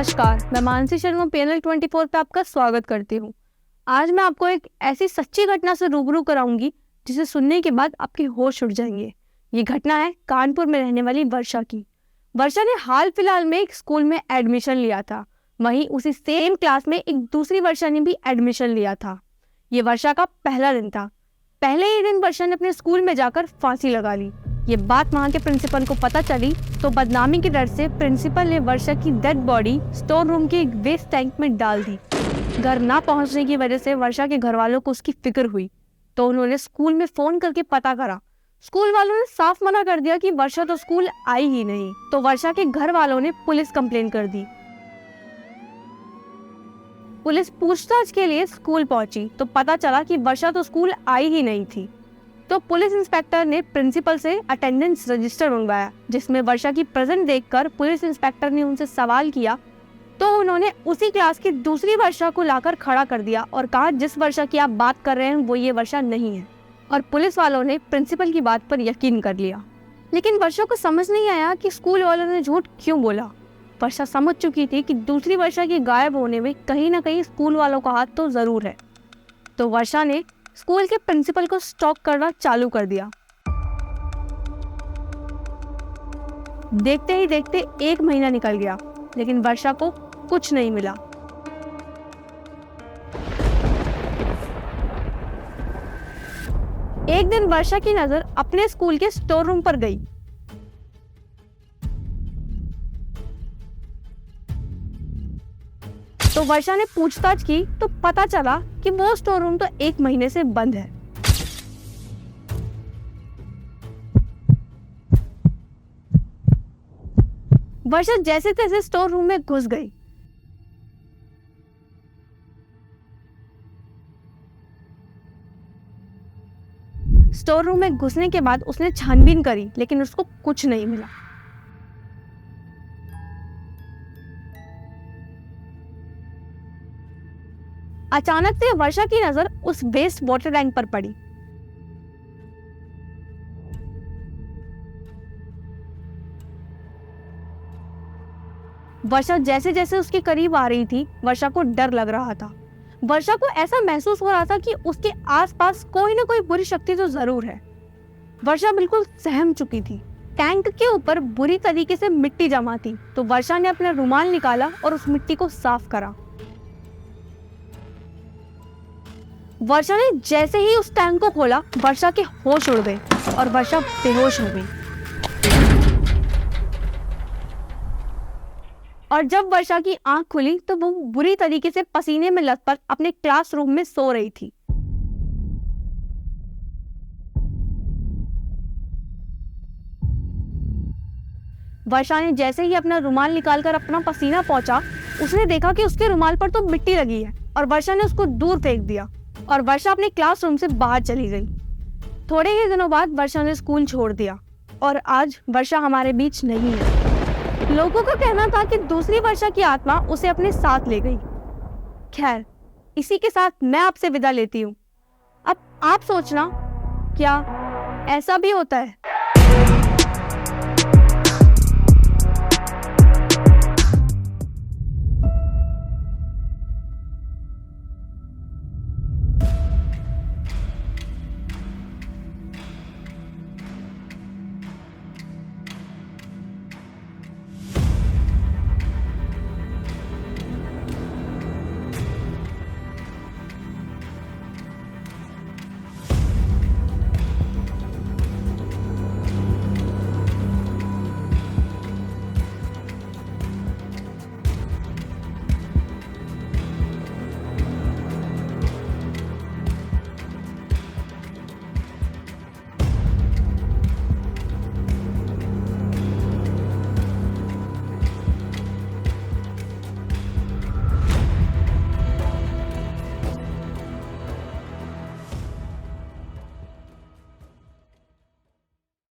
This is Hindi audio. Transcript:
नमस्कार, मैं मानसी शर्मा पैनल 24 पे आपका स्वागत करती हूँ। आज मैं आपको एक ऐसी सच्ची घटना से रूबरू कराऊंगी जिसे सुनने के बाद आपके होश उड़ जाएंगे। ये घटना है कानपुर में रहने वाली वर्षा की। वर्षा ने हाल फिलहाल में एक स्कूल में एडमिशन लिया था। वहीं उसी सेम क्लास में एक दूसरी वर्षा ने भी एडमिशन लिया था। ये वर्षा का पहला दिन था। पहले ही दिन वर्षा ने अपने स्कूल में जाकर फांसी लगा ली। ये बात वहाँ के प्रिंसिपल को पता चली तो बदनामी के डर से प्रिंसिपल ने वर्षा की डेड बॉडी स्टोर रूम के एक वेस्ट टैंक में डाल दी। घर ना पहुंचने की वजह से वर्षा के घर वालों को उसकी फिक्र हुई तो उन्होंने स्कूल में फोन करके पता करा। स्कूल वालों ने साफ मना कर दिया कि वर्षा तो स्कूल आई ही नहीं। तो वर्षा के घर वालों ने पुलिस कंप्लेन कर दी। पुलिस पूछताछ के लिए स्कूल पहुंची तो पता चला कि वर्षा तो स्कूल आई ही नहीं थी। तो पुलिस इंस्पेक्टर ने प्रिंसिपल से अटेंडेंस रजिस्टर मंगवाया, जिसमें वर्षा की प्रेजेंट देखकर पुलिस इंस्पेक्टर ने उनसे सवाल किया तो उन्होंने उसी क्लास की दूसरी वर्षा को लाकर खड़ा कर दिया और कहा जिस वर्षा की आप बात कर रहे हैं वो ये वर्षा नहीं है। और पुलिस वालों ने प्रिंसिपल की बात पर यकीन कर लिया। लेकिन वर्षा को समझ नहीं आया कि स्कूल वालों ने झूठ क्यों बोला। वर्षा समझ चुकी थी कि दूसरी वर्षा के गायब होने में कहीं ना कहीं स्कूल वालों का हाथ तो जरूर है। तो वर्षा ने स्कूल के प्रिंसिपल को स्टॉक करना चालू कर दिया। देखते ही देखते 1 महीना निकल गया, लेकिन वर्षा को कुछ नहीं मिला। एक दिन वर्षा की नजर अपने स्कूल के स्टोर रूम पर गई। तो वर्षा ने पूछताछ की तो पता चला कि वो स्टोर रूम तो 1 महीने से बंद है। वर्षा जैसे तैसे स्टोर रूम में घुस गई। स्टोर रूम में घुसने के बाद उसने छानबीन करी, लेकिन उसको कुछ नहीं मिला। अचानक से वर्षा की नजर उस वेस्ट वाटर टैंक पर पड़ी। वर्षा जैसे जैसे उसके करीब आ रही थी, वर्षा को डर लग रहा था। वर्षा को ऐसा महसूस हो रहा था कि उसके आसपास कोई ना कोई बुरी शक्ति तो जरूर है। वर्षा बिल्कुल सहम चुकी थी। टैंक के ऊपर बुरी तरीके से मिट्टी जमा थी, तो वर्षा ने अपना रुमाल निकाला और उस मिट्टी को साफ करा। वर्षा ने जैसे ही उस टैंक को खोला, वर्षा के होश उड़ गए और वर्षा बेहोश हो गई। और जब वर्षा की आंख खुली तो वो बुरी तरीके से पसीने में लथपथ अपने क्लासरूम में सो रही थी। वर्षा ने जैसे ही अपना रुमाल निकालकर अपना पसीना पोंछा, उसने देखा कि उसके रुमाल पर तो मिट्टी लगी है और वर्षा ने उसको दूर फेंक दिया और वर्षा अपने क्लासरूम से बाहर चली गई। थोड़े ही दिनों बाद वर्षा ने स्कूल छोड़ दिया और आज वर्षा हमारे बीच नहीं है। लोगों का कहना था कि दूसरी वर्षा की आत्मा उसे अपने साथ ले गई। खैर, इसी के साथ मैं आपसे विदा लेती हूँ। अब आप सोचना, क्या ऐसा भी होता है?